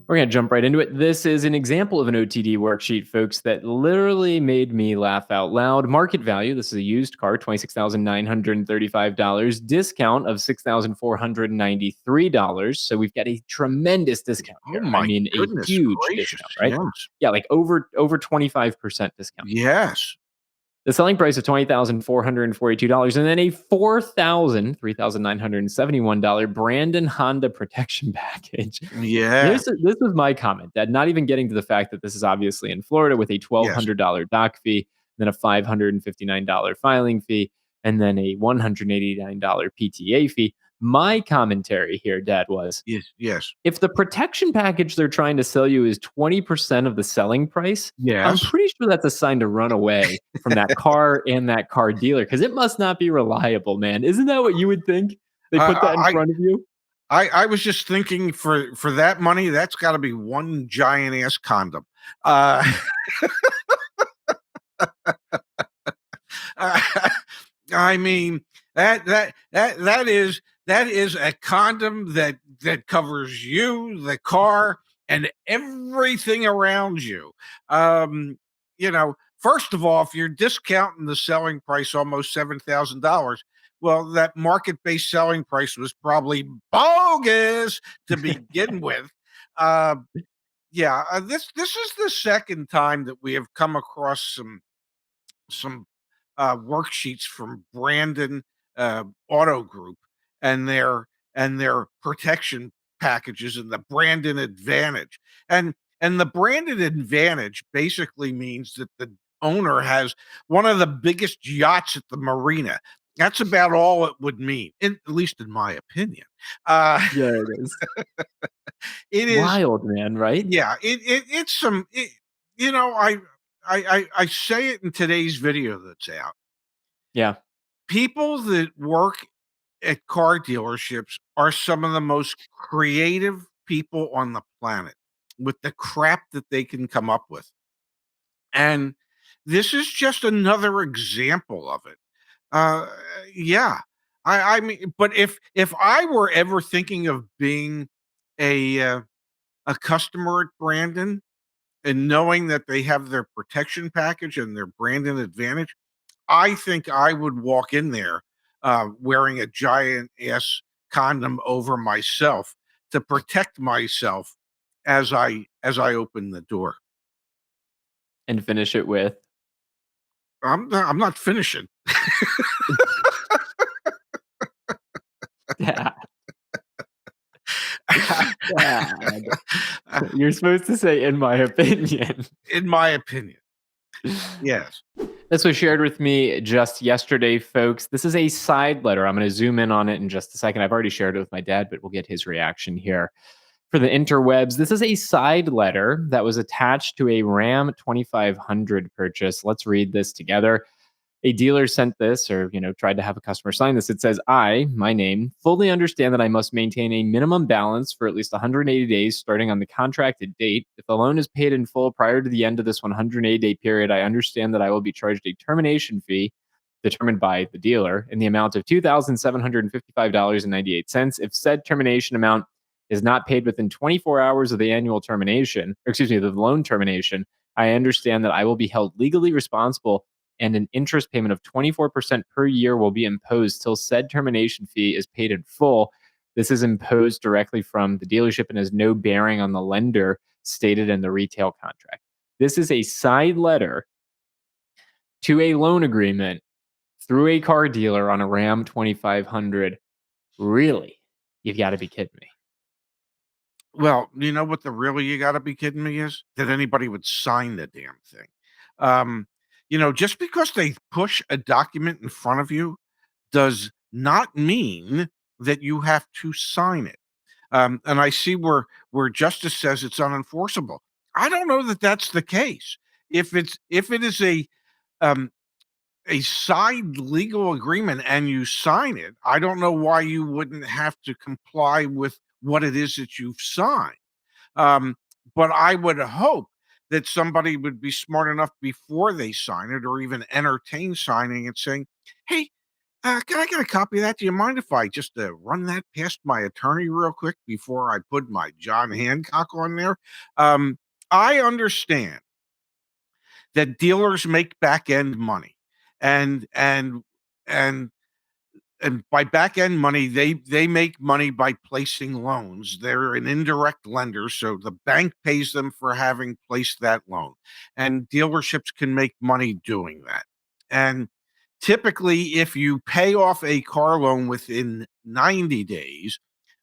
We're going to jump right into it. This is an example of an OTD worksheet, folks, that literally made me laugh out loud. Market value, this is a used car, $26,935, discount of $6,493. So we've got a tremendous discount Oh here. I my mean, a goodness huge gracious. discount, right? Yes. Yeah, like over 25% discount. Yes. The selling price of $20,442, and then a $3,971 Brandon Honda protection package. Yeah. This is my comment, Dad, not even getting to the fact that this is obviously in Florida with a Yes. $1,200 doc fee, then a $559 filing fee, and then a $189 PTA fee. My commentary here, Dad, was Yes. Yes. if the protection package they're trying to sell you is 20% of the selling price, I'm Yes. pretty sure that's a sign to run away from that car and that car dealer because it must not be reliable, man. Isn't that what you would think? They put that in I front of you? I was just thinking for that money, that's got to be one giant ass condom. Uh, I mean that is a condom that covers you, the car, and everything around you. First of all, if you're discounting the selling price almost $7,000, well, that market-based selling price was probably bogus to begin with. Uh, yeah, this is the second time that we have come across some worksheets from Brandon Auto Group and their protection packages and the Brandon Advantage. And the Brandon Advantage basically means that the owner has one of the biggest yachts at the marina. That's about all it would mean, at least in my opinion. Uh, Yeah, it is. it is, Wild, man, right? yeah. It's some, I say it in today's video that's out. Yeah. People that work at car dealerships are some of the most creative people on the planet with the crap that they can come up with. And this is just another example of it. Uh, yeah. I mean, but if I were ever thinking of being a uh, a customer at Brandon and knowing that they have their protection package and their Brandon Advantage, I think I would walk in there wearing a giant ass condom over myself to protect myself as I open the door. And finish it with. I'm not finishing. Dad. Dad. You're supposed to say, in my opinion. In my opinion, yes. This was shared with me just yesterday, folks. This is a side letter. I'm going to zoom in on it in just a second. I've already shared it with my dad, but we'll get his reaction here. For the interwebs, this is a side letter that was attached to a Ram 2500 purchase. Let's read this together. A dealer sent this or, tried to have a customer sign this. It says, my name, fully understand that I must maintain a minimum balance for at least 180 days starting on the contracted date. If the loan is paid in full prior to the end of this 180-day period, I understand that I will be charged a termination fee determined by the dealer in the amount of $2,755.98. If said termination amount is not paid within 24 hours of the annual termination, or excuse me, the loan termination, I understand that I will be held legally responsible and an interest payment of 24% per year will be imposed till said termination fee is paid in full. This is imposed directly from the dealership and has no bearing on the lender stated in the retail contract. This is a side letter to a loan agreement through a car dealer on a Ram 2500. Really? You've got to be kidding me. Well, you know what the really you got to be kidding me is that anybody would sign the damn thing. Um, just because they push a document in front of you does not mean that you have to sign it. And I see where justice says it's unenforceable. I don't know that that's the case. If it is um, a side legal agreement and you sign it, I don't know why you wouldn't have to comply with what it is that you've signed. Um, but I would hope that somebody would be smart enough before they sign it or even entertain signing it saying, hey, Can I get a copy of that? Do you mind if I just run that past my attorney real quick before I put my John Hancock on there? I understand that dealers make back end money, and and and by back end money, they make money by placing loans. They're an indirect lender, so the bank pays them for having placed that loan, and dealerships can make money doing that. And typically, if you pay off a car loan within 90 days,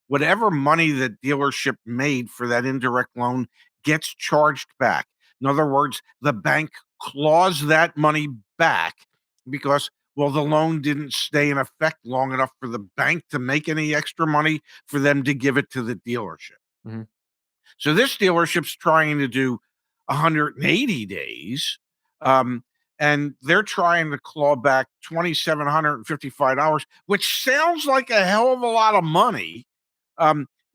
whatever money the dealership made for that indirect loan gets charged back. In other words, the bank claws that money back because, well, the loan didn't stay in effect long enough for the bank to make any extra money for them to give it to the dealership. Mhm. So this dealership's trying to do 180 days, um, and they're trying to claw back $2,755, which sounds like a hell of a lot of money.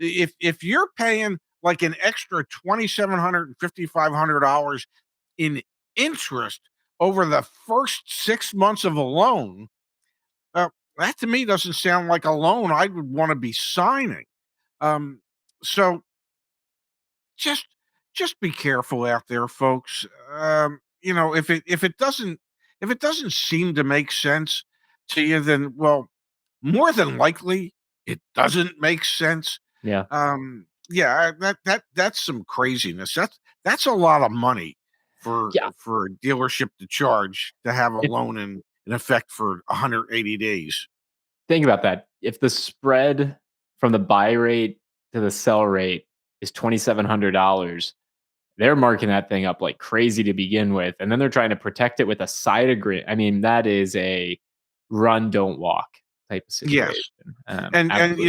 If you're paying like an extra $2,750-$500 in interest over the first 6 months of a loan, uh, that to me doesn't sound like a loan I would want to be signing. So just just be careful out there, folks. If it doesn't seem to make sense to you, then, well, more than likely it doesn't make sense. Yeah. Yeah, that's some craziness. That's a lot of money for Yeah. a dealership to charge to have a It, loan in effect for 180 days. think about that. If the spread from the buy rate to the sell rate is $2,700, they're marking that thing up like crazy to begin with, and then they're trying to protect it with a side agreement. I mean, that is a run, don't walk type of Yes. situation. And Absolutely.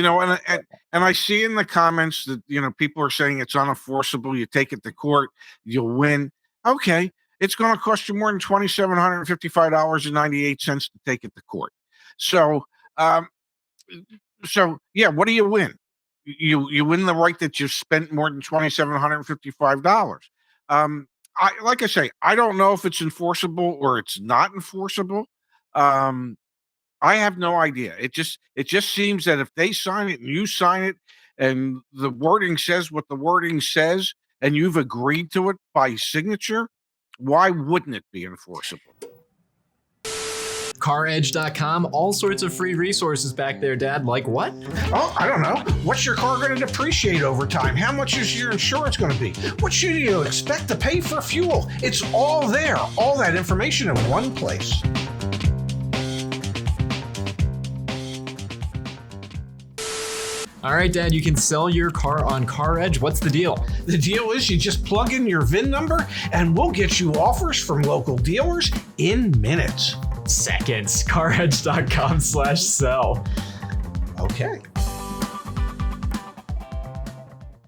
and I see in the comments that people are saying it's unenforceable. You take it to court, you'll win. Okay, it's going to cost you more than $2,755.98 to take it to court. So, um, yeah, what do you win? You win the right that you've spent more than $2,755. I like I say, I don't know if it's enforceable or it's not enforceable. Um, I have no idea. It just seems that if they sign it and you sign it and the wording says what the wording says and you've agreed to it by signature, why wouldn't it be enforceable? CarEdge.com, all sorts of free resources back there, Dad. Like what? Oh, I don't know. What's your car going to depreciate over time? How much is your insurance going to be? What should you expect to pay for fuel? It's all there. All that information in one place. All right, Dad, you can sell your car on CarEdge. What's the deal? The deal is you just plug in your VIN number and we'll get you offers from local dealers in minutes. Seconds. CarEdge.com/sell. Okay.